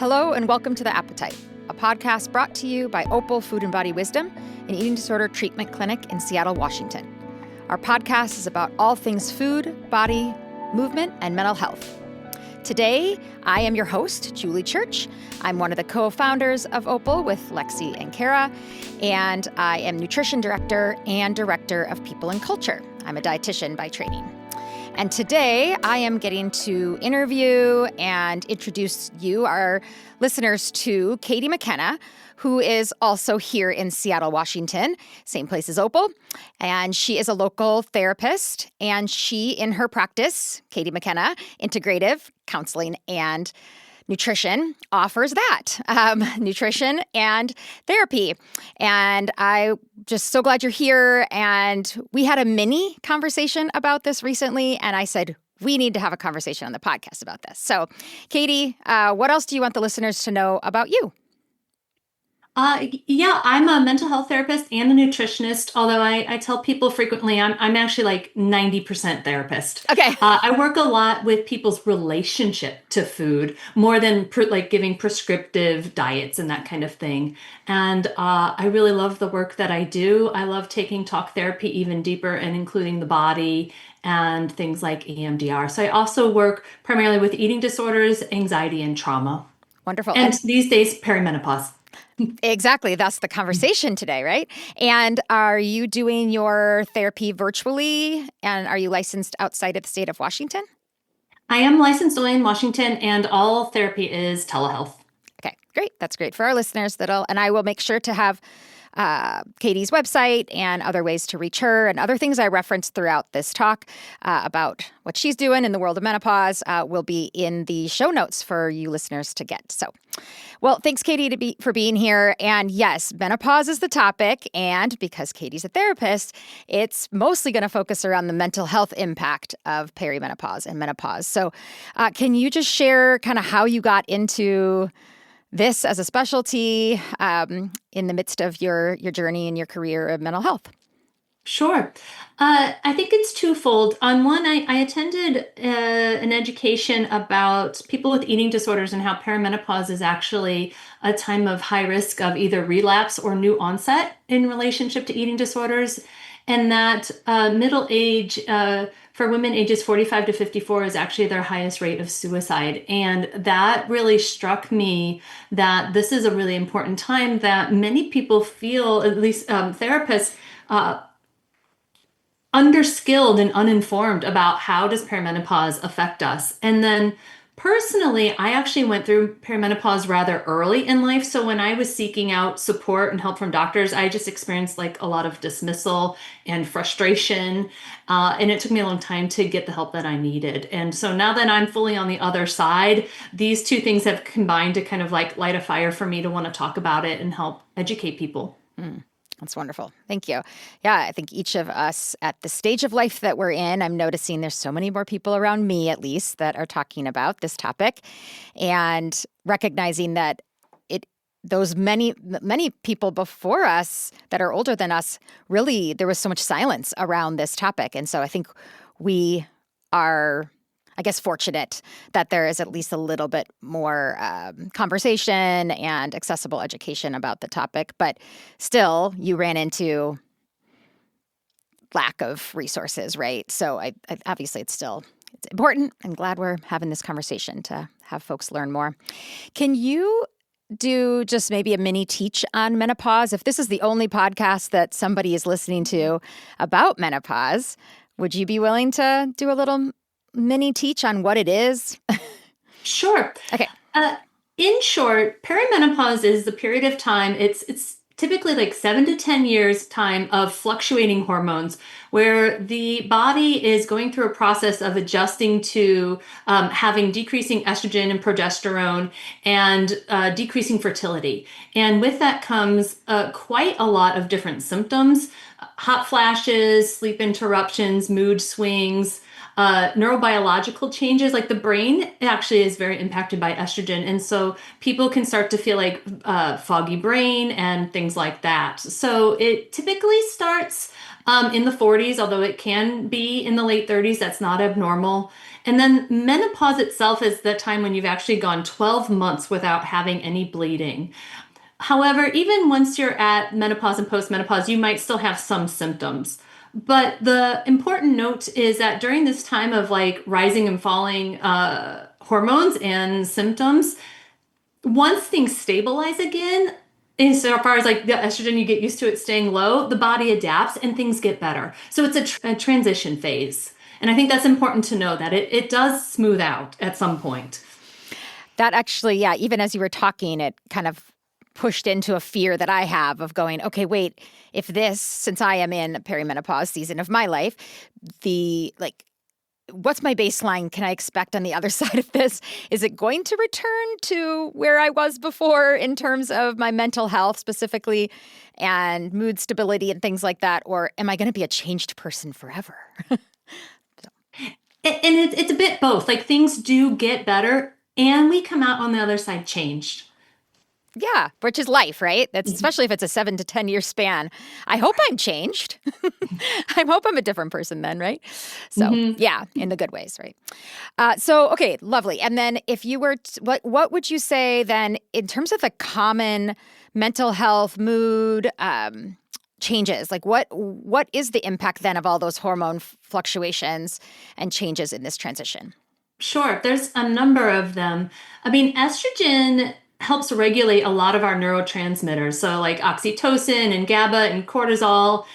Hello and welcome to The Appetite, a podcast brought to you by Opal Food and Body Wisdom, an eating disorder treatment clinic in Seattle, Washington. Our podcast is about all things food, body, movement, and mental health. Today, I am your host, Julie Church. I'm one of the co-founders of Opal with Lexi and Kara, and I am nutrition director and director of people and culture. I'm a dietitian by training. And today, I am getting to interview and introduce you, our listeners, to Katie McKenna, who is also here in Seattle, Washington, same place as Opal. And she is a local therapist, and she, in her practice, Katie McKenna, integrative counseling and nutrition, offers that, nutrition and therapy. And I'm just so glad you're here. And we had a mini conversation about this recently, and I said, we need to have a conversation on the podcast about this. So, Katie, what else do you want the listeners to know about you? I'm a mental health therapist and a nutritionist, although I tell people frequently I'm actually like 90% therapist. Okay. I work a lot with people's relationship to food more than like giving prescriptive diets and that kind of thing. And I really love the work that I do. I love taking talk therapy even deeper and including the body and things like EMDR. So I also work primarily with eating disorders, anxiety, and trauma. Wonderful. And these days, perimenopause. Exactly. That's the conversation today, right? And are you doing your therapy virtually? And are you licensed outside of the state of Washington? I am licensed only in Washington, and all therapy is telehealth. Okay, great. That's great for our listeners. And I will make sure to have Katie's website and other ways to reach her and other things I referenced throughout this talk about what she's doing in the world of menopause will be in the show notes for you listeners to get. So, well, thanks, Katie, for being here. And yes, menopause is the topic. And because Katie's a therapist, it's mostly going to focus around the mental health impact of perimenopause and menopause. So can you just share kind of how you got into this as a specialty in the midst of your journey and your career of mental health? Sure. I think it's twofold. On one, I attended an education about people with eating disorders and how perimenopause is actually a time of high risk of either relapse or new onset in relationship to eating disorders. And that middle age for women ages 45 to 54 is actually their highest rate of suicide. And that really struck me that this is a really important time that many people feel, at least therapists, underskilled and uninformed about how does perimenopause affect us. And then personally, I actually went through perimenopause rather early in life. So when I was seeking out support and help from doctors, I just experienced like a lot of dismissal and frustration. And it took me a long time to get the help that I needed. And so now that I'm fully on the other side, these two things have combined to kind of like light a fire for me to want to talk about it and help educate people. That's wonderful. Thank you. Yeah, I think each of us at the stage of life that we're in, I'm noticing there's so many more people around me, at least, that are talking about this topic and recognizing that those many people before us that are older than us, really, there was so much silence around this topic. And so I think we are, I guess, fortunate that there is at least a little bit more conversation and accessible education about the topic. But still, you ran into lack of resources, right? So obviously it's important. I'm glad we're having this conversation to have folks learn more. Can you do just maybe a mini teach on menopause? If this is the only podcast that somebody is listening to about menopause, would you be willing to do a little mini teach on what it is? Sure. Okay. In short, perimenopause is the period of time, it's typically like 7 to 10 years time of fluctuating hormones where the body is going through a process of adjusting to having decreasing estrogen and progesterone and decreasing fertility. And with that comes quite a lot of different symptoms, hot flashes, sleep interruptions, mood swings, neurobiological changes, like the brain actually is very impacted by estrogen. And so people can start to feel like foggy brain and things like that. So it typically starts in the 40s, although it can be in the late 30s. That's not abnormal. And then menopause itself is the time when you've actually gone 12 months without having any bleeding. However, even once you're at menopause and postmenopause, you might still have some symptoms. But the important note is that during this time of like rising and falling hormones and symptoms, once things stabilize again, so far as like the estrogen, you get used to it staying low, the body adapts and things get better. So it's a transition phase. And I think that's important to know that it does smooth out at some point. That actually, yeah, even as you were talking, it kind of pushed into a fear that I have of going, okay, wait, if this, since I am in a perimenopause season of my life, what's my baseline can I expect on the other side of this? Is it going to return to where I was before in terms of my mental health specifically and mood stability and things like that? Or am I going to be a changed person forever? And it's a bit both. Like things do get better and we come out on the other side changed. Yeah, which is life, right? That's especially if it's a 7 to 10 year span. I hope I'm changed. I hope I'm a different person then, right? So yeah, in the good ways, right? Okay, lovely. And then if you were, what would you say then in terms of the common mental health, mood changes? Like what is the impact then of all those hormone fluctuations and changes in this transition? Sure, there's a number of them. I mean, estrogen helps regulate a lot of our neurotransmitters. So like oxytocin and GABA and cortisol,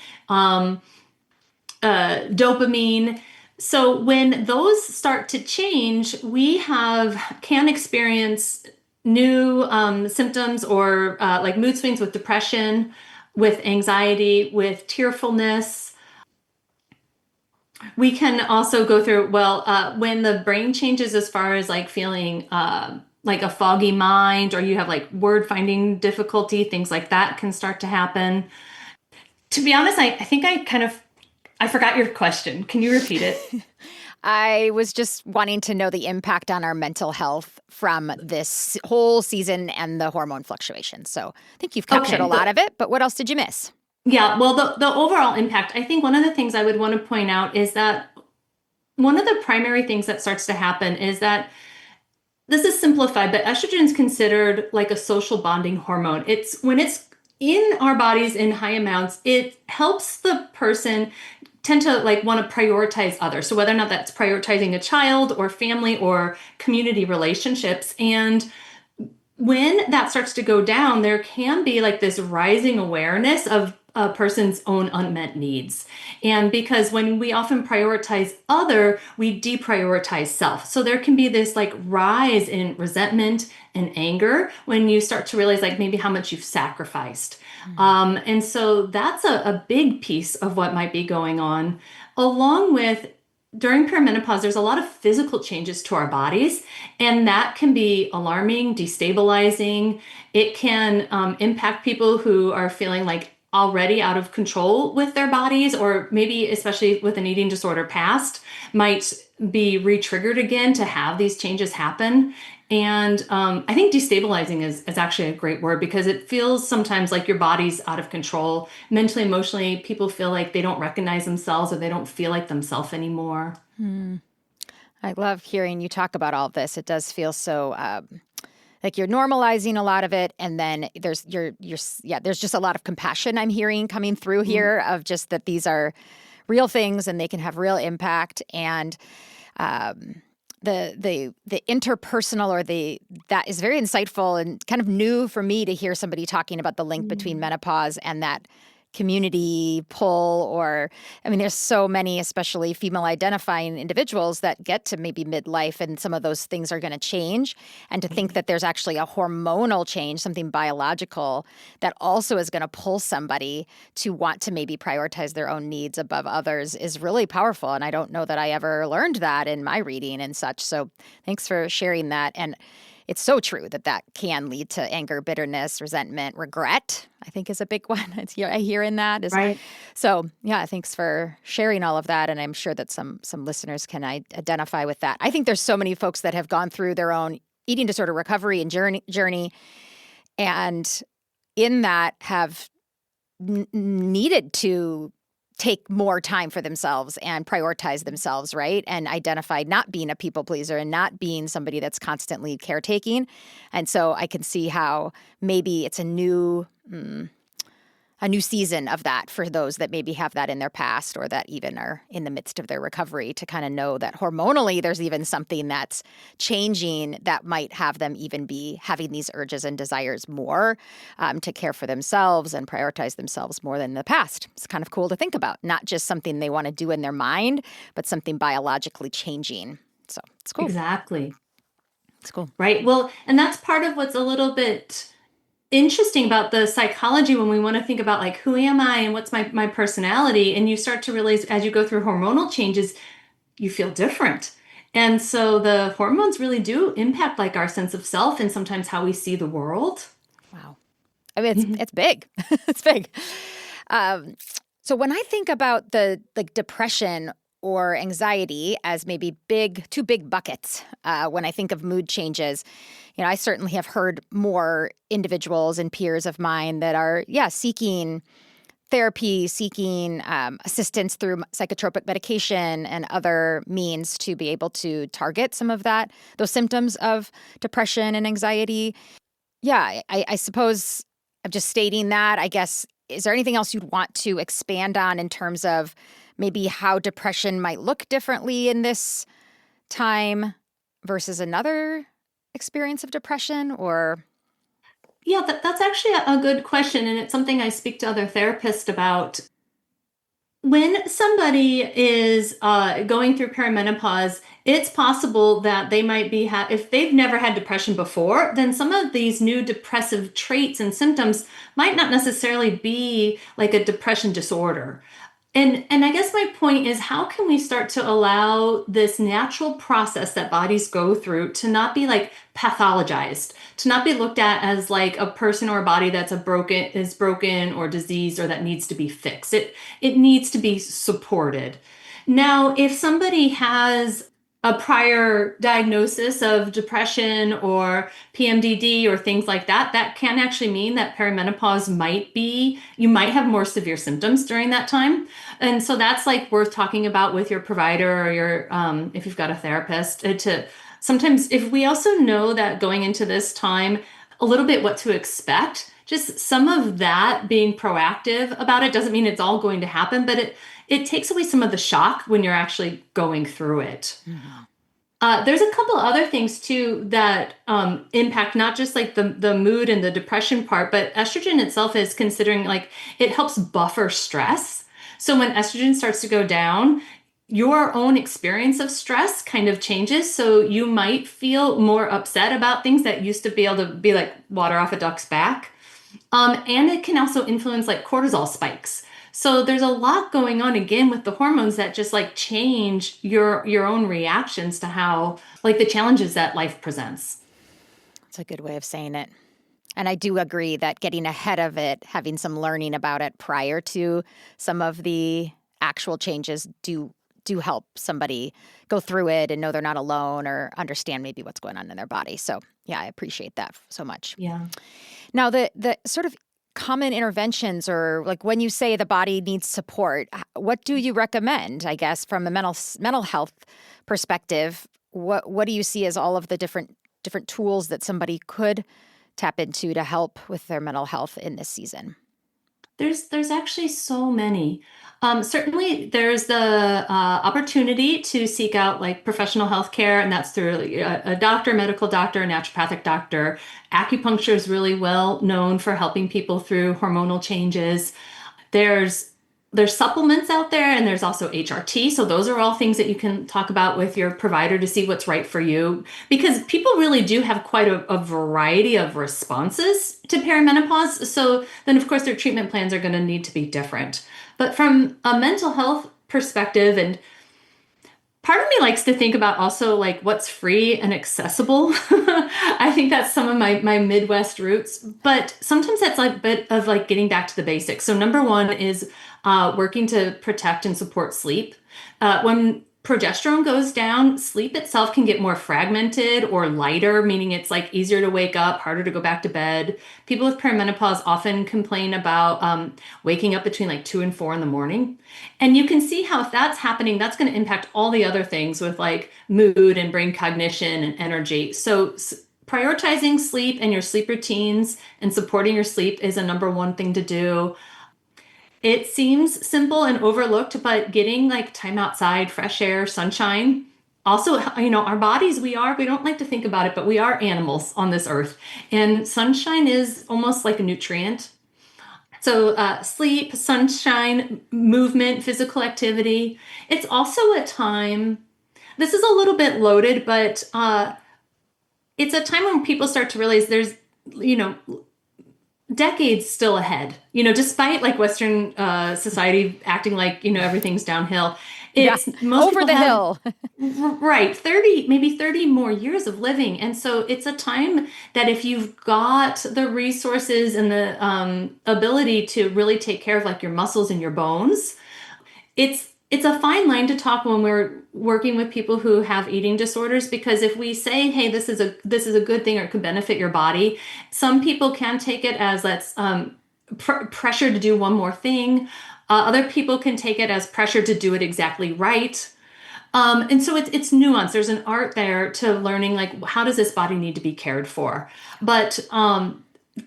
dopamine. So when those start to change, we can experience new symptoms or like mood swings with depression, with anxiety, with tearfulness. We can also go through, when the brain changes as far as like feeling like a foggy mind, or you have like word finding difficulty, things like that can start to happen. To be honest, I think I forgot your question. Can you repeat it? I was just wanting to know the impact on our mental health from this whole season and the hormone fluctuations. So I think you've captured a lot of it, but what else did you miss? Yeah, well, the overall impact, I think one of the things I would want to point out is that one of the primary things that starts to happen is that this is simplified, but estrogen is considered like a social bonding hormone. When it's in our bodies in high amounts, it helps the person tend to like want to prioritize others. So whether or not that's prioritizing a child or family or community relationships. And when that starts to go down, there can be like this rising awareness of a person's own unmet needs. And because when we often prioritize other, we deprioritize self. So there can be this like rise in resentment and anger when you start to realize like maybe how much you've sacrificed. And so that's a big piece of what might be going on, along with during perimenopause, there's a lot of physical changes to our bodies, and that can be alarming, destabilizing. It can impact people who are feeling like already out of control with their bodies, or maybe especially with an eating disorder past, might be re-triggered again to have these changes happen. And I think destabilizing is actually a great word, because it feels sometimes like your body's out of control. Mentally, emotionally, people feel like they don't recognize themselves, or they don't feel like themselves anymore. I love hearing you talk about all of this. It does feel so like you're normalizing a lot of it, and then there's just a lot of compassion I'm hearing coming through here of just that these are real things and they can have real impact. And the interpersonal that is very insightful and kind of new for me to hear somebody talking about the link between menopause and that community pull, or, I mean, there's so many, especially female identifying individuals that get to maybe midlife and some of those things are going to change. And to think that there's actually a hormonal change, something biological that also is going to pull somebody to want to maybe prioritize their own needs above others is really powerful. And I don't know that I ever learned that in my reading and such. So thanks for sharing that. And it's so true that that can lead to anger, bitterness, resentment, regret, I think is a big one. I hear in that is Right. so. Yeah, thanks for sharing all of that, and I'm sure that some listeners can identify with that. I think there's so many folks that have gone through their own eating disorder recovery and journey, and in that have needed to take more time for themselves and prioritize themselves, right? And identify not being a people pleaser and not being somebody that's constantly caretaking. And so I can see how maybe it's a new season of that for those that maybe have that in their past or that even are in the midst of their recovery, to kind of know that hormonally there's even something that's changing that might have them even be having these urges and desires more, to care for themselves and prioritize themselves more than in the past. It's kind of cool to think about, not just something they want to do in their mind, but something biologically changing. So it's cool. Exactly. It's cool. Right. Well, and that's part of what's a little bit interesting about the psychology when we want to think about like, who am I and what's my personality? And you start to realize as you go through hormonal changes, you feel different. And so the hormones really do impact like our sense of self and sometimes how we see the world. Wow. I mean, it's big. It's big. So when I think about the like depression or anxiety as maybe two big buckets, when I think of mood changes, I certainly have heard more individuals and peers of mine that are, seeking therapy, seeking assistance through psychotropic medication and other means to be able to target some of those symptoms of depression and anxiety. Yeah, I suppose I'm just stating that. I guess, is there anything else you'd want to expand on in terms of maybe how depression might look differently in this time versus another experience of depression? Or Yeah, that's actually a good question. And it's something I speak to other therapists about. When somebody is going through perimenopause, it's possible that they might be, if they've never had depression before, then some of these new depressive traits and symptoms might not necessarily be like a depression disorder. And I guess my point is, how can we start to allow this natural process that bodies go through to not be like pathologized, to not be looked at as like a person or a body that's broken or diseased or that needs to be fixed. It needs to be supported. Now, if somebody has a prior diagnosis of depression or PMDD or things like that, that can actually mean that perimenopause you might have more severe symptoms during that time. And so that's like worth talking about with your provider or if you've got a therapist, to sometimes, if we also know that going into this time, a little bit what to expect, just some of that being proactive about it doesn't mean it's all going to happen, but it takes away some of the shock when you're actually going through it. Mm-hmm. There's a couple other things too that impact not just like the mood and the depression part, but estrogen itself is considering like it helps buffer stress. So when estrogen starts to go down, your own experience of stress kind of changes. So you might feel more upset about things that used to be able to be like water off a duck's back. And it can also influence like cortisol spikes. So there's a lot going on again with the hormones that just like change your own reactions to how like the challenges that life presents. That's a good way of saying it. And I do agree that getting ahead of it, having some learning about it prior to some of the actual changes do help somebody go through it and know they're not alone or understand maybe what's going on in their body. So yeah, I appreciate that so much. Yeah. Now the sort of common interventions, or like when you say the body needs support, what do you recommend, I guess, from a mental health perspective? What do you see as all of the different tools that somebody could tap into to help with their mental health in this season? There's actually so many. Certainly, there's the opportunity to seek out like professional health care, and that's through a doctor, medical doctor, a naturopathic doctor. Acupuncture is really well known for helping people through hormonal changes. There's supplements out there, and there's also HRT. So those are all things that you can talk about with your provider to see what's right for you, because people really do have quite a variety of responses to perimenopause. So then, of course, their treatment plans are going to need to be different. But from a mental health perspective, and Part of me likes to think about also like what's free and accessible. I think that's some of my Midwest roots, but sometimes that's like a bit of like getting back to the basics. So number one is working to protect and support sleep. When progesterone goes down, sleep itself can get more fragmented or lighter, meaning it's like easier to wake up, harder to go back to bed. People with perimenopause often complain about waking up between like 2 and 4 in the morning. And you can see how if that's happening, that's going to impact all the other things with like mood and brain cognition and energy. So prioritizing sleep and your sleep routines and supporting your sleep is a number one thing to do. It seems simple and overlooked, but getting like time outside, fresh air, sunshine. Also, our bodies, we don't like to think about it, but we are animals on this earth. And sunshine is almost like a nutrient. So, sleep, sunshine, movement, physical activity. It's also a time, this is a little bit loaded, but it's a time when people start to realize there's, you know, decades still ahead. Despite like Western society acting like, everything's downhill. It's most over the hill. Right, 30, maybe 30 more years of living. And so it's a time that if you've got the resources and the ability to really take care of like your muscles and your bones, it's a fine line to talk when we're working with people who have eating disorders, because if we say, hey, this is a good thing or it could benefit your body, some people can take it as that's pressure to do one more thing. Other people can take it as pressure to do it exactly right. And so it's nuanced. There's an art there to learning like how does this body need to be cared for, but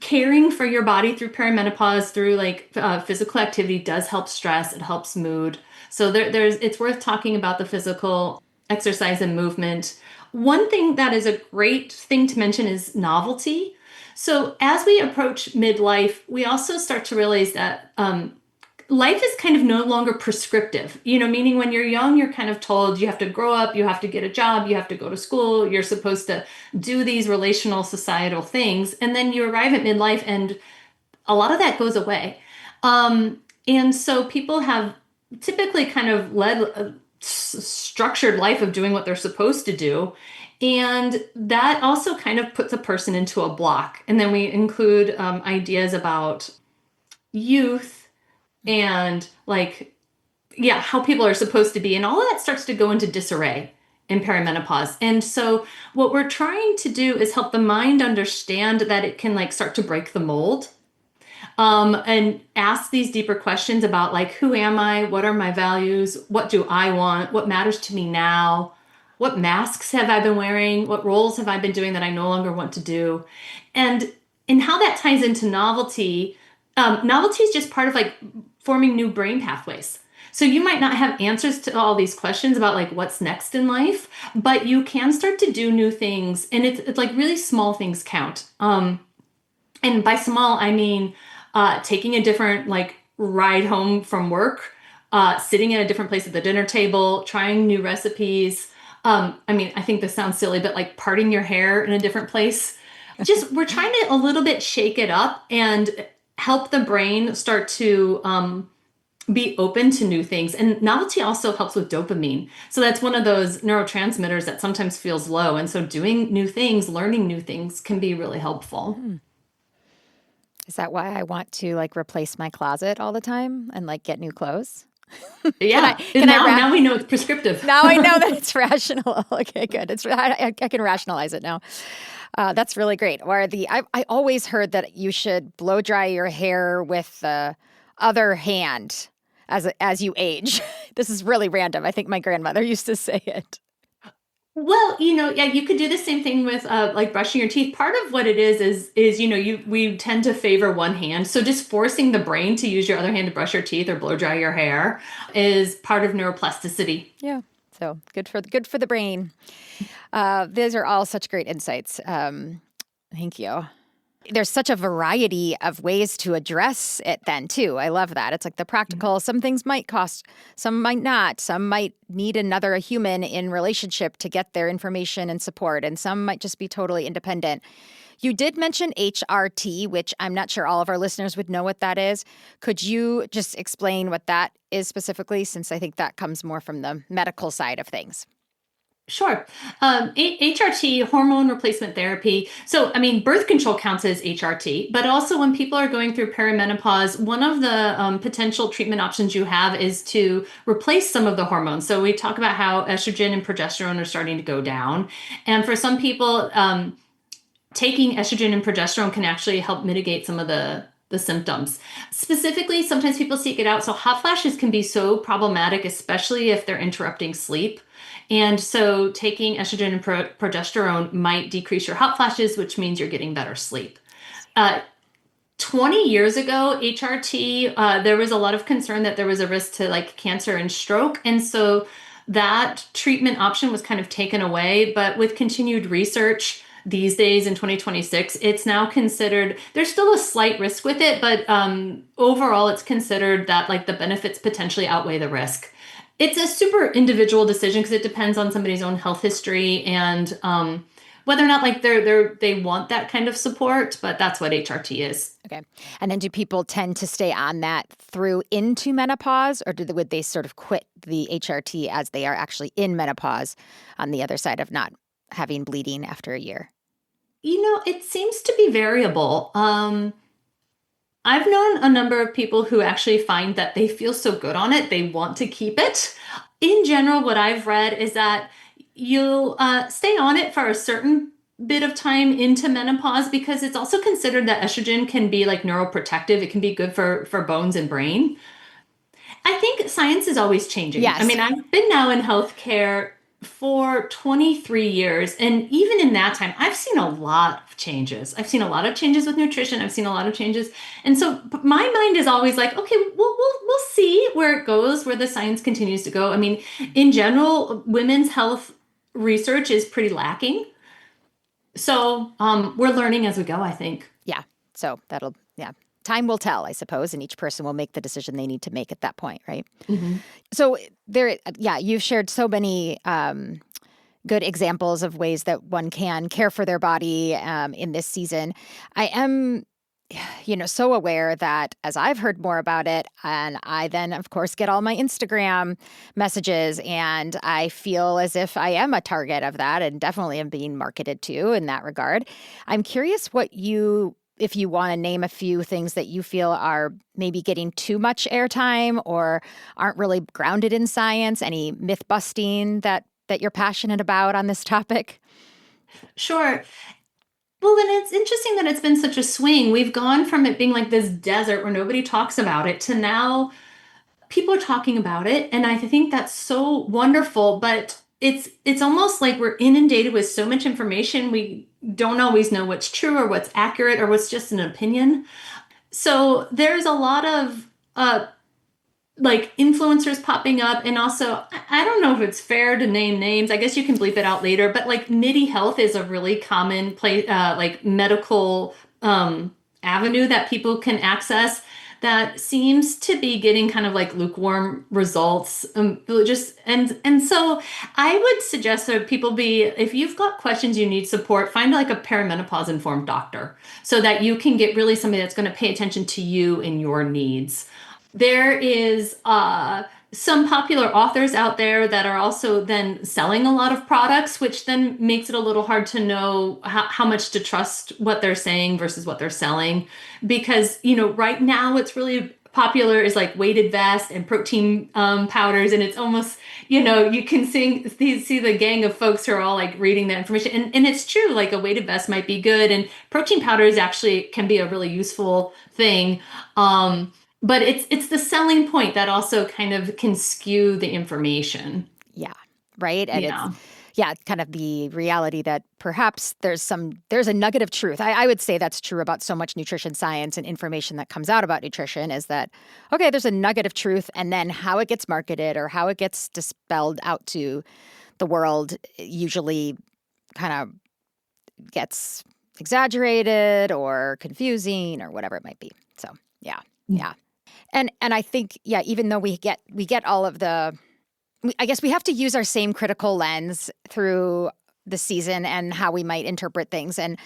caring for your body through perimenopause, through like physical activity does help stress. It helps mood. So it's worth talking about the physical exercise and movement. One thing that is a great thing to mention is novelty. So as we approach midlife, we also start to realize that life is kind of no longer prescriptive, meaning when you're young, you're kind of told you have to grow up, you have to get a job, you have to go to school, you're supposed to do these relational societal things. And then you arrive at midlife and a lot of that goes away. And so people have typically kind of led a structured life of doing what they're supposed to do. And that also kind of puts a person into a block. And then we include ideas about youth and like, how people are supposed to be. And all of that starts to go into disarray in perimenopause. And so what we're trying to do is help the mind understand that it can like start to break the mold. And ask these deeper questions about like, who am I? What are my values? What do I want? What matters to me now? What masks have I been wearing? What roles have I been doing that I no longer want to do? And how that ties into novelty. Novelty is just part of like forming new brain pathways. So you might not have answers to all these questions about like what's next in life, but you can start to do new things. And it's like really small things count. And by small, I mean, taking a different like ride home from work, sitting at a different place at the dinner table, trying new recipes. I think this sounds silly, but like parting your hair in a different place. Just we're trying to a little bit shake it up and help the brain start to be open to new things. And novelty also helps with dopamine. So that's one of those neurotransmitters that sometimes feels low. And so doing new things, learning new things can be really helpful. Mm. Is that why I want to like replace my closet all the time and like get new clothes? Yeah. Now we know it's prescriptive. Now I know that it's rational. Okay, good. I can rationalize it now. That's really great. Or I always heard that you should blow dry your hair with the other hand as you age. This is really random. I think my grandmother used to say it. Well, you could do the same thing with like brushing your teeth. Part of what it is we tend to favor one hand. So just forcing the brain to use your other hand to brush your teeth or blow dry your hair is part of neuroplasticity. Yeah. So good for the brain. These are all such great insights. Thank you. There's such a variety of ways to address it then, too. I love that. It's like the practical. Some things might cost, some might not. Some might need another human in relationship to get their information and support, and some might just be totally independent. You did mention HRT, which I'm not sure all of our listeners would know what that is. Could you just explain what that is specifically, since I think that comes more from the medical side of things? Sure. HRT, hormone replacement therapy. So, I mean, birth control counts as HRT, but also when people are going through perimenopause, one of the potential treatment options you have is to replace some of the hormones. So we talk about how estrogen and progesterone are starting to go down. And for some people, taking estrogen and progesterone can actually help mitigate some of the symptoms. Specifically, sometimes people seek it out. So hot flashes can be so problematic, especially if they're interrupting sleep. And so taking estrogen and progesterone might decrease your hot flashes, which means you're getting better sleep. 20 years ago, HRT, there was a lot of concern that there was a risk to like cancer and stroke. And so that treatment option was kind of taken away. But with continued research these days in 2026, it's now considered, there's still a slight risk with it, but overall it's considered that like the benefits potentially outweigh the risk. It's a super individual decision because it depends on somebody's own health history and whether or not like they want that kind of support, but that's what HRT is. Okay. And then do people tend to stay on that through into menopause, or would they sort of quit the HRT as they are actually in menopause on the other side of not having bleeding after a year? It seems to be variable. I've known a number of people who actually find that they feel so good on it, they want to keep it. In general, what I've read is that you'll stay on it for a certain bit of time into menopause because it's also considered that estrogen can be like neuroprotective. It can be good for bones and brain. I think science is always changing. Yes. I mean, I've been now in healthcare for 23 years. And even in that time, I've seen a lot of changes. I've seen a lot of changes with nutrition. I've seen a lot of changes. And so my mind is always like, okay, we'll see where it goes, where the science continues to go. I mean, in general, women's health research is pretty lacking. So we're learning as we go, I think. Yeah. So time will tell, I suppose, and each person will make the decision they need to make at that point, right? Mm-hmm. So you've shared so many good examples of ways that one can care for their body in this season. I am, so aware that as I've heard more about it, and I then, of course, get all my Instagram messages, and I feel as if I am a target of that and definitely am being marketed to in that regard. I'm curious if you want to name a few things that you feel are maybe getting too much airtime or aren't really grounded in science, any myth busting that you're passionate about on this topic? Sure. Well, then it's interesting that it's been such a swing. We've gone from it being like this desert where nobody talks about it to now people are talking about it. And I think that's so wonderful, but it's almost like we're inundated with so much information. We don't always know what's true or what's accurate or what's just an opinion. So there's a lot of like influencers popping up. And also, I don't know if it's fair to name names. I guess you can bleep it out later. But like MIDI Health is a really common like medical avenue that people can access that seems to be getting kind of like lukewarm results. And so I would suggest that people if you've got questions, you need support, find like a perimenopause informed doctor so that you can get really somebody that's going to pay attention to you and your needs. There is some popular authors out there that are also then selling a lot of products, which then makes it a little hard to know how much to trust what they're saying versus what they're selling. Because, right now what's really popular is like weighted vest and protein powders. And it's almost, you can see the gang of folks who are all like reading that information. And it's true, like a weighted vest might be good. And protein powders actually can be a really useful thing. But it's the selling point that also kind of can skew the information. Yeah. Right. And Yeah. it's kind of the reality that perhaps there's a nugget of truth. I would say that's true about so much nutrition science and information that comes out about nutrition is that, okay, there's a nugget of truth, and then how it gets marketed or how it gets dispelled out to the world usually kind of gets exaggerated or confusing or whatever it might be. So yeah, yeah. And I think, yeah, even though we get all of I guess we have to use our same critical lens through the season and how we might interpret things. And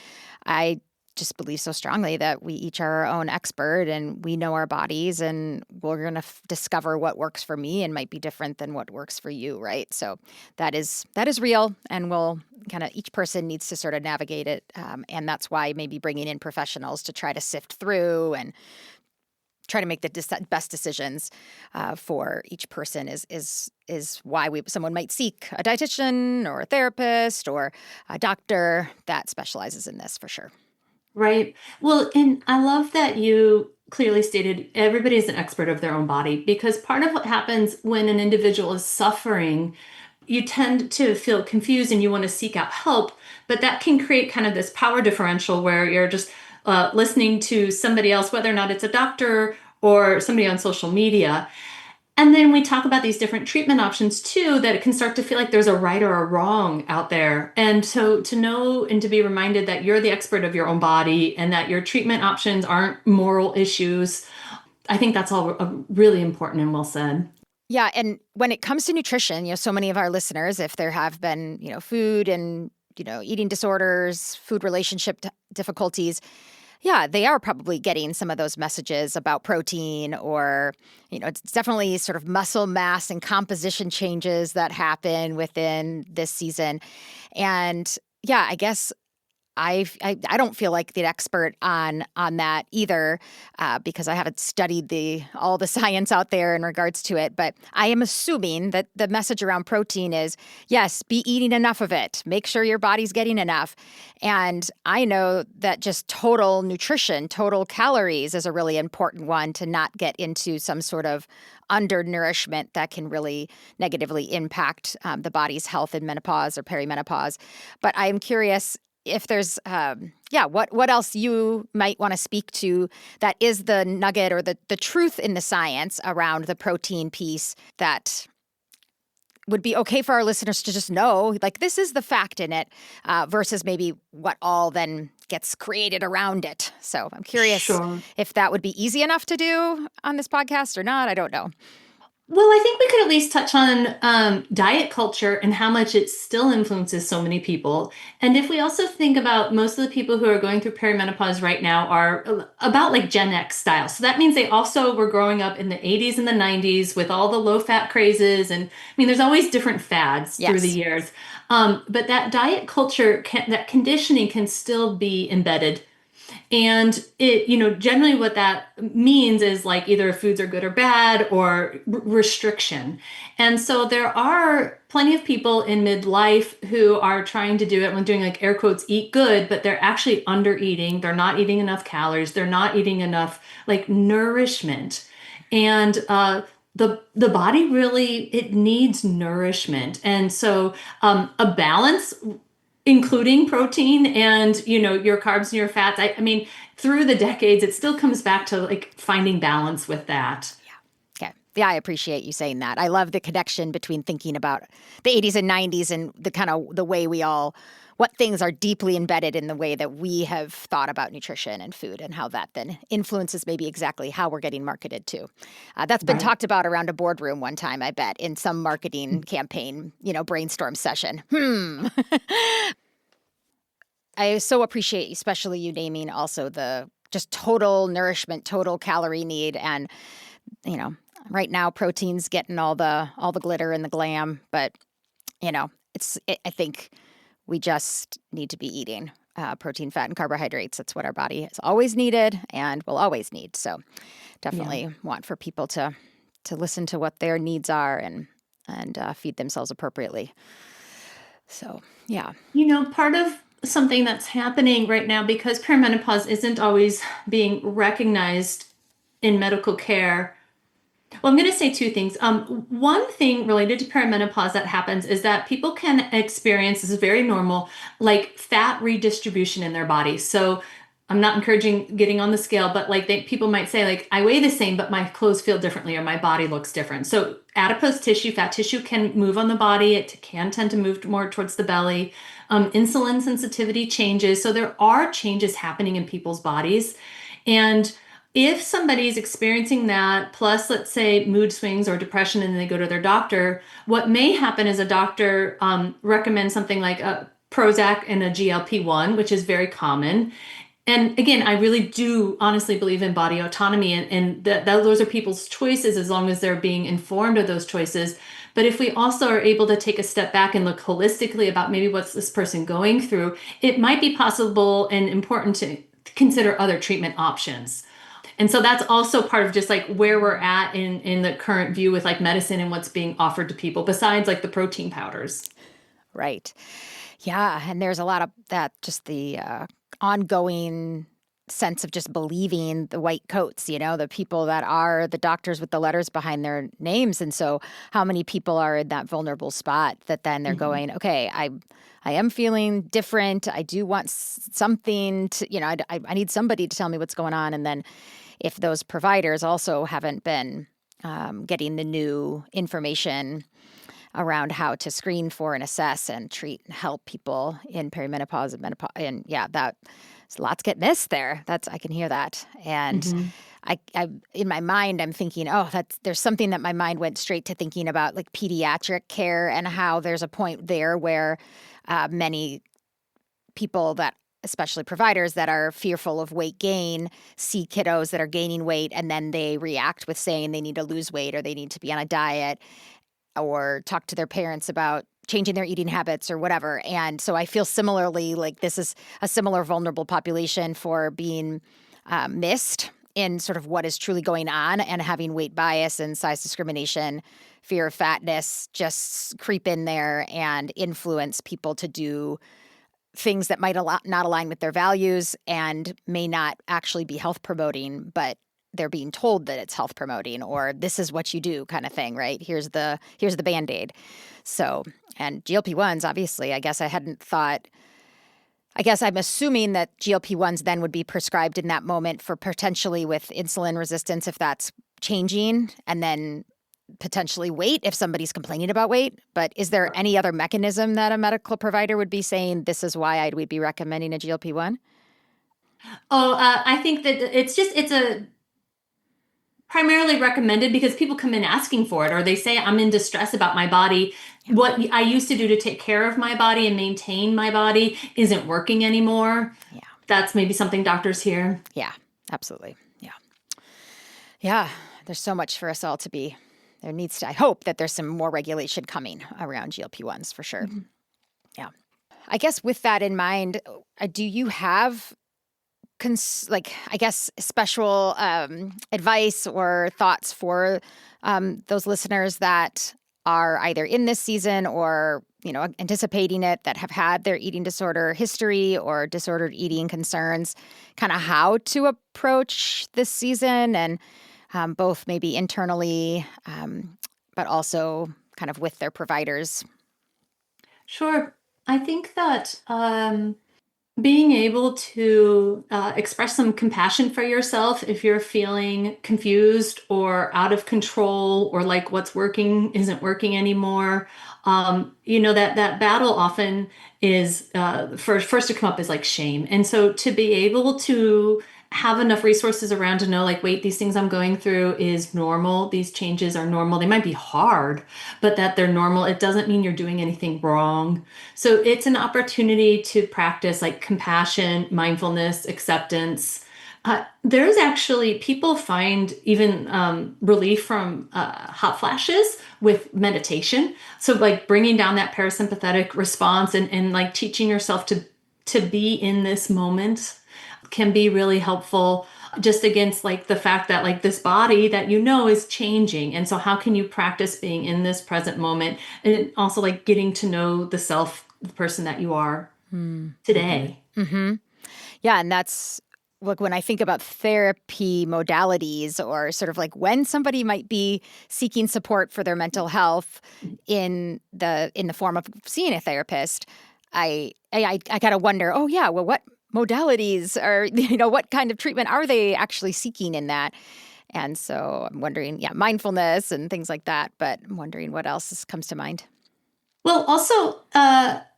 I just believe so strongly that we each are our own expert and we know our bodies, and we're going to discover what works for me and might be different than what works for you, right? So that is real, and we'll kind of, each person needs to sort of navigate it. And that's why maybe bringing in professionals to try to sift through and try to make the best decisions for each person is why someone might seek a dietitian or a therapist or a doctor that specializes in this, for sure. Right. Well, and I love that you clearly stated everybody is an expert of their own body, because part of what happens when an individual is suffering, you tend to feel confused and you want to seek out help, but that can create kind of this power differential where you're just listening to somebody else, whether or not it's a doctor or somebody on social media. And then we talk about these different treatment options too, that it can start to feel like there's a right or a wrong out there. And so to know and to be reminded that you're the expert of your own body and that your treatment options aren't moral issues, I think that's all really important and well said. Yeah. And when it comes to nutrition, so many of our listeners, if there have been, food and, eating disorders, food relationship difficulties, yeah, they are probably getting some of those messages about protein, or, it's definitely sort of muscle mass and composition changes that happen within this season. And yeah, I guess I don't feel like the expert on that either, because I haven't studied all the science out there in regards to it. But I am assuming that the message around protein is, yes, be eating enough of it. Make sure your body's getting enough. And I know that just total nutrition, total calories is a really important one, to not get into some sort of undernourishment that can really negatively impact the body's health in menopause or perimenopause. But I am curious if there's, what else you might want to speak to that is the nugget or the truth in the science around the protein piece that would be okay for our listeners to just know, like, this is the fact in it, versus maybe what all then gets created around it. So I'm curious if that would be easy enough to do on this podcast or not. I don't know. Well, I think we could at least touch on diet culture and how much it still influences so many people. And if we also think about, most of the people who are going through perimenopause right now are about like Gen X style. So that means they also were growing up in the 80s and the 90s with all the low fat crazes. And I mean, there's always different fads through the years. But that diet culture, that conditioning can still be embedded. And it, generally what that means is like either foods are good or bad, or restriction. And so there are plenty of people in midlife who are trying to do it, when doing like air quotes, eat good, but they're actually under eating. They're not eating enough calories. They're not eating enough like nourishment. And the body really, it needs nourishment. And so a balance, including protein and, your carbs and your fats. I mean, through the decades, it still comes back to like finding balance with that. Yeah. Okay. Yeah, I appreciate you saying that. I love the connection between thinking about the 80s and 90s and the kind of the way what things are deeply embedded in the way that we have thought about nutrition and food, and how that then influences maybe exactly how we're getting marketed too. That's been talked about around a boardroom one time, I bet, in some marketing campaign, brainstorm session. I so appreciate, especially you naming also the just total nourishment, total calorie need. And, right now protein's getting all the glitter and the glam, but, I think we just need to be eating protein, fat, and carbohydrates. That's what our body has always needed and will always need. So definitely want for people to listen to what their needs are and feed themselves appropriately. So, yeah. Part of something that's happening right now, because perimenopause isn't always being recognized in medical care. Well, I'm going to say two things. One thing related to perimenopause that happens is that people can experience, this is very normal, like fat redistribution in their body. So I'm not encouraging getting on the scale, but like people might say like, I weigh the same, but my clothes feel differently or my body looks different. So adipose tissue, fat tissue can move on the body. It can tend to move more towards the belly. Insulin sensitivity changes. So there are changes happening in people's bodies. And if somebody's experiencing that, plus let's say mood swings or depression, and they go to their doctor, what may happen is a doctor recommends something like a Prozac and a GLP-1, which is very common. And again, I really do honestly believe in body autonomy, and that those are people's choices as long as they're being informed of those choices. But if we also are able to take a step back and look holistically about maybe what's this person going through, it might be possible and important to consider other treatment options. And so that's also part of just like where we're at in the current view with like medicine and what's being offered to people besides like the protein powders. Right. Yeah. And there's a lot of that, just the ongoing sense of just believing the white coats, the people that are the doctors with the letters behind their names. And so how many people are in that vulnerable spot that then they're going, okay, I am feeling different. I do want something to, I need somebody to tell me what's going on. And then if those providers also haven't been getting the new information around how to screen for and assess and treat and help people in perimenopause and menopause. And yeah, that's lots get missed there. I can hear that. And I in my mind, I'm thinking, there's something that my mind went straight to thinking about like pediatric care and how there's a point there where many people that, especially providers that are fearful of weight gain, see kiddos that are gaining weight and then they react with saying they need to lose weight or they need to be on a diet, or talk to their parents about changing their eating habits or whatever. And so I feel similarly like this is a similar vulnerable population for being missed in sort of what is truly going on, and having weight bias and size discrimination, fear of fatness just creep in there and influence people to do things that might not align with their values and may not actually be health promoting, but they're being told that it's health promoting, or this is what you do kind of thing, right? Here's the Band-Aid. So, and GLP-1s, obviously, I guess I'm assuming that GLP-1s then would be prescribed in that moment for potentially with insulin resistance if that's changing, and then potentially weight if somebody's complaining about weight. But is there any other mechanism that a medical provider would be saying, this is why we'd be recommending a GLP-1? I think that it's a primarily recommended because people come in asking for it, or they say, I'm in distress about my body. Yeah. What I used to do to take care of my body and maintain my body isn't working anymore. Yeah. That's maybe something doctors hear. Yeah, absolutely. Yeah. Yeah. There's so much for us all to be. I hope that there's some more regulation coming around GLP-1s for sure. Mm-hmm. Yeah. I guess with that in mind, do you have special advice or thoughts for those listeners that are either in this season or, anticipating it, that have had their eating disorder history or disordered eating concerns, kind of how to approach this season, and both maybe internally, but also kind of with their providers? Sure. I think that being able to express some compassion for yourself if you're feeling confused or out of control, or like what's working isn't working anymore. That battle often is first to come up is like shame. And so to be able to have enough resources around to know, like, wait, these things I'm going through is normal. These changes are normal. They might be hard, but that they're normal. It doesn't mean you're doing anything wrong. So it's an opportunity to practice like compassion, mindfulness, acceptance. There's actually, people find even relief from hot flashes with meditation. So like bringing down that parasympathetic response and like teaching yourself to be in this moment can be really helpful, just against like the fact that like this body that is changing. And so how can you practice being in this present moment, and also like getting to know the person that you are today. Mm-hmm. Yeah. And that's, look, when I think about therapy modalities, or sort of like when somebody might be seeking support for their mental health in the form of seeing a therapist, I kind of wonder, what modalities or, what kind of treatment are they actually seeking in that? And so I'm wondering, mindfulness and things like that, but I'm wondering what else comes to mind. Well, also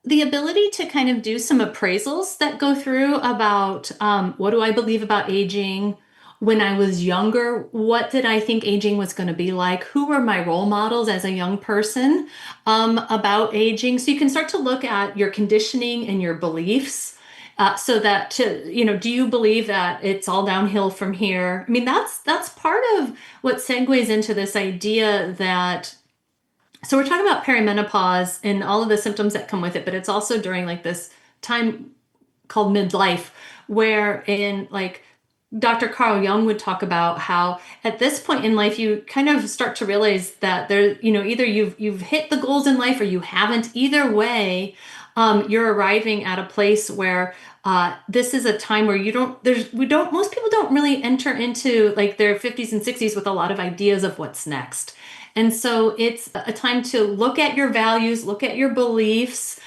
the ability to kind of do some appraisals that go through about what do I believe about aging? When I was younger, what did I think aging was going to be like? Who were my role models as a young person about aging? So you can start to look at your conditioning and your beliefs. So that do you believe that it's all downhill from here? I mean, that's part of what segues into this idea that so we're talking about perimenopause and all of the symptoms that come with it, but it's also during like this time called midlife, where in like Dr. Carl Jung would talk about how at this point in life you kind of start to realize that there, either you've hit the goals in life or you haven't. Either way, you're arriving at a place where this is a time where most people don't really enter into like their 50s and 60s with a lot of ideas of what's next. And so it's a time to look at your values, look at your beliefs.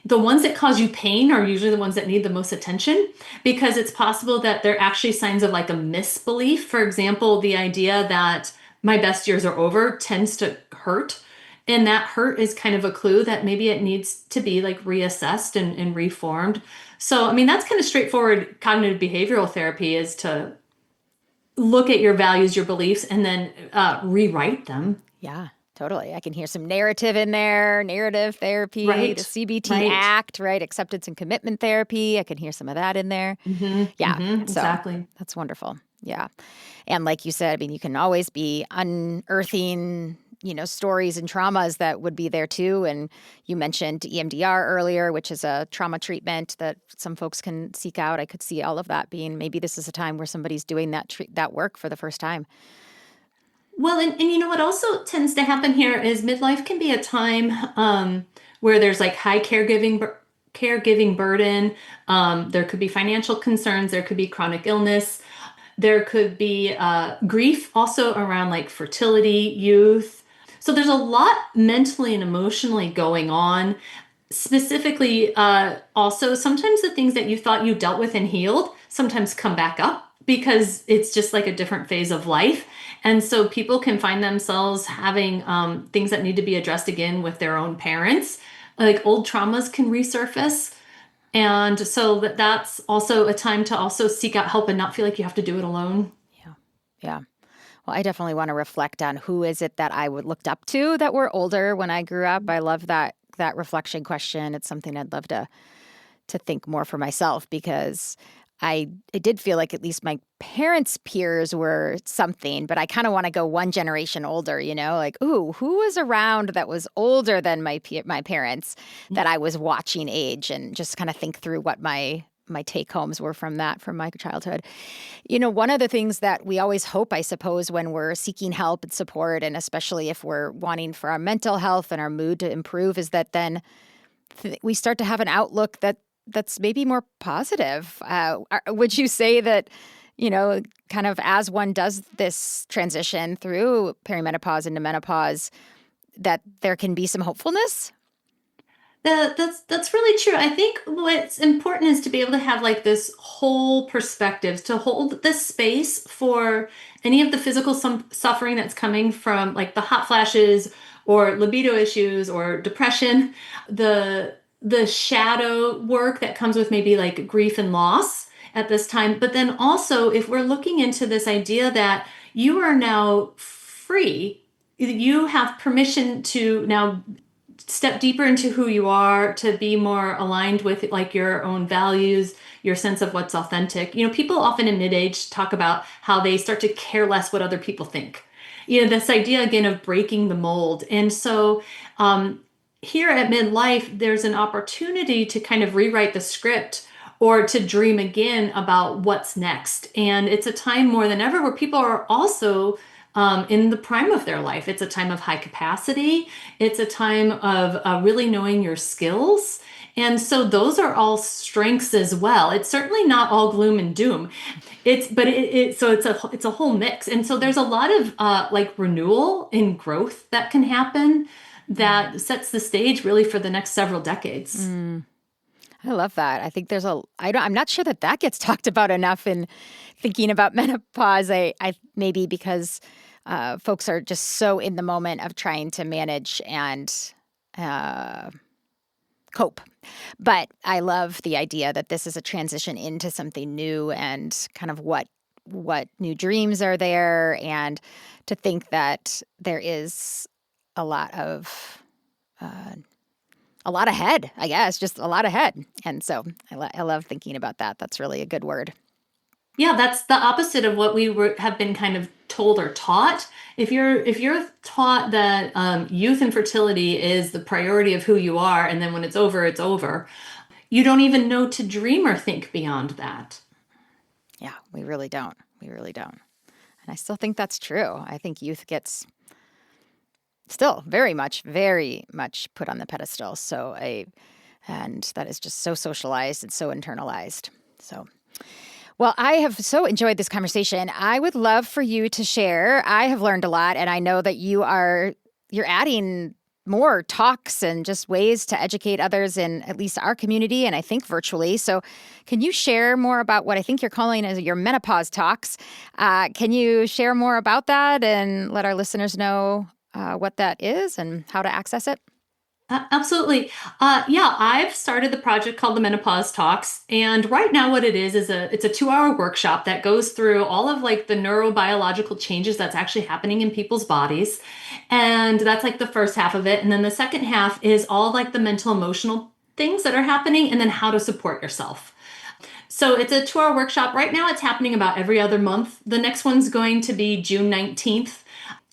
The ones that cause you pain are usually the ones that need the most attention, because it's possible that they're actually signs of like a misbelief. For example, the idea that my best years are over tends to hurt. And that hurt is kind of a clue that maybe it needs to be like reassessed and reformed. So, I mean, that's kind of straightforward cognitive behavioral therapy, is to look at your values, your beliefs, and then rewrite them. Yeah, totally. I can hear some narrative in there, narrative therapy, Right. the CBT Right. ACT, right? Acceptance and commitment therapy. I can hear some of that in there. Yeah. So exactly. that's wonderful. Yeah. And like you said, I mean, you can always be unearthing, stories and traumas that would be there too. And you mentioned EMDR earlier, which is a trauma treatment that some folks can seek out. I could see all of that being, maybe this is a time where somebody's doing that work for the first time. Well, and what also tends to happen here is midlife can be a time where there's like high caregiving burden. There could be financial concerns. There could be chronic illness. There could be grief also around like fertility, youth. So there's a lot mentally and emotionally going on. Specifically, also, sometimes the things that you thought you dealt with and healed sometimes come back up because it's just like a different phase of life. And so people can find themselves having things that need to be addressed again with their own parents. Like old traumas can resurface. And so that's also a time to also seek out help and not feel like you have to do it alone. Yeah. Yeah. Well, I definitely want to reflect on who is it that I would looked up to that were older when I grew up. I love that reflection question. It's something I'd love to think more for myself, because I did feel like at least my parents' peers were something, but I kind of want to go one generation older, like, ooh, who was around that was older than my parents that I was watching age, and just kind of think through what my take homes were from my childhood. One of the things that we always hope, I suppose, when we're seeking help and support, and especially if we're wanting for our mental health and our mood to improve, is that then we start to have an outlook that's maybe more positive. Would you say that, kind of as one does this transition through perimenopause into menopause, that there can be some hopefulness? That's really true. I think what's important is to be able to have like this whole perspective, to hold this space for any of the physical suffering that's coming from like the hot flashes or libido issues or depression, the shadow work that comes with maybe like grief and loss at this time. But then also, if we're looking into this idea that you are now free, you have permission to now step deeper into who you are, to be more aligned with like your own values, your sense of what's authentic. People often in mid-age talk about how they start to care less what other people think. This idea again of breaking the mold. And so here at midlife, there's an opportunity to kind of rewrite the script or to dream again about what's next. And it's a time more than ever where people are also in the prime of their life. It's a time of high capacity. It's a time of really knowing your skills. And so those are all strengths as well. It's certainly not all gloom and doom. It's a whole mix. And so there's a lot of like renewal and growth that can happen that sets the stage really for the next several decades. I love that. I think I'm not sure that gets talked about enough in thinking about menopause. I maybe because folks are just so in the moment of trying to manage and cope. But I love the idea that this is a transition into something new and kind of what new dreams are there, and to think that there is a lot ahead, I guess, just a lot ahead. And so I love thinking about that. That's really a good word. Yeah, that's the opposite of what we have been kind of told or taught. If you're taught that youth and fertility is the priority of who you are, and then when it's over, you don't even know to dream or think beyond that. Yeah, we really don't. And I still think that's true. I think youth gets still very much put on the pedestal. And that is just so socialized and so internalized. So, well, I have so enjoyed this conversation. I would love for you to share. I have learned a lot, and I know that you're adding more talks and just ways to educate others in at least our community, and I think virtually. So can you share more about what I think you're calling as your menopause talks? Can you share more about that and let our listeners know what that is and how to access it? Absolutely. Yeah, I've started the project called the Menopause Talks. And right now what it is it's a 2-hour workshop that goes through all of like the neurobiological changes that's actually happening in people's bodies. And that's like the first half of it. And then the second half is all like the mental, emotional things that are happening, and then how to support yourself. So it's a 2-hour workshop. Right now it's happening about every other month. The next one's going to be June 19th.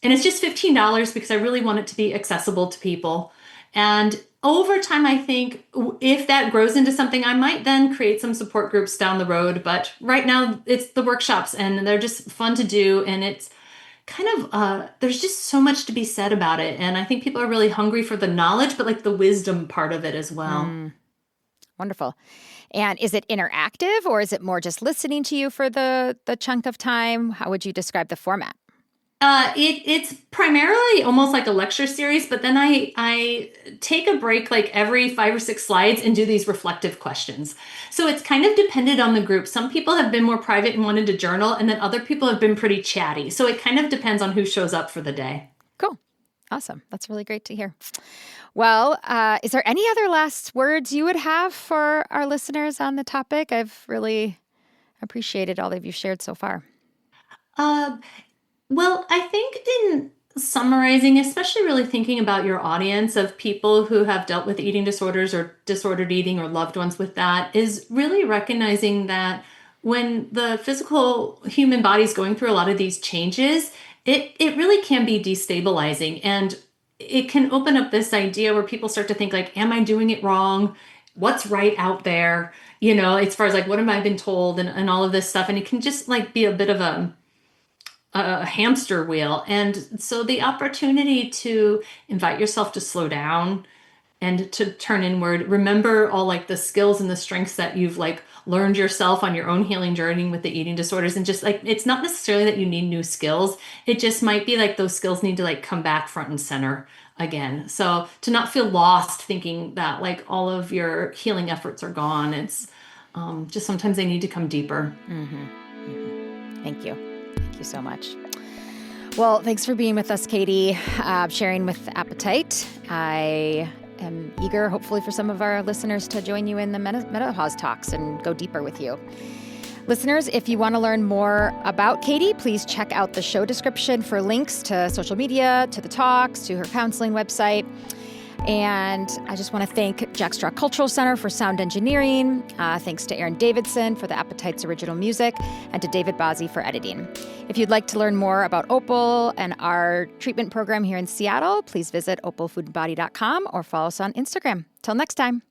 And it's just $15 because I really want it to be accessible to people. And over time, I think if that grows into something, I might then create some support groups down the road. But right now, it's the workshops, and they're just fun to do. And it's kind of, there's just so much to be said about it. And I think people are really hungry for the knowledge, but like the wisdom part of it as well. Wonderful. And is it interactive, or is it more just listening to you for the chunk of time? How would you describe the format? It's primarily almost like a lecture series, but then I take a break like every 5 or 6 slides and do these reflective questions. So it's kind of dependent on the group. Some people have been more private and wanted to journal, and then other people have been pretty chatty. So it kind of depends on who shows up for the day. Cool. Awesome. That's really great to hear. Well, is there any other last words you would have for our listeners on the topic? I've really appreciated all that you've shared so far. Well, I think in summarizing, especially really thinking about your audience of people who have dealt with eating disorders or disordered eating or loved ones with that, is really recognizing that when the physical human body is going through a lot of these changes, it really can be destabilizing. And it can open up this idea where people start to think like, am I doing it wrong? What's right out there? As far as like, what have I been told, and all of this stuff. And it can just like be a bit of a hamster wheel. And so the opportunity to invite yourself to slow down and to turn inward, remember all like the skills and the strengths that you've like learned yourself on your own healing journey with the eating disorders. And just like, it's not necessarily that you need new skills. It just might be like those skills need to like come back front and center again. So to not feel lost thinking that like all of your healing efforts are gone. It's just sometimes they need to come deeper. Mm-hmm. Mm-hmm. Thank you. Thank you so much. Well, thanks for being with us, Katie, sharing with Appetite. I am eager, hopefully, for some of our listeners to join you in the menopause talks and go deeper with you. Listeners, if you want to learn more about Katie, please check out the show description for links to social media, to the talks, to her counseling website. And I just want to thank Jack Straw Cultural Center for sound engineering. Thanks to Aaron Davidson for the Appetite's original music, and to David Bozzi for editing. If you'd like to learn more about Opal and our treatment program here in Seattle, please visit opalfoodandbody.com or follow us on Instagram. Till next time.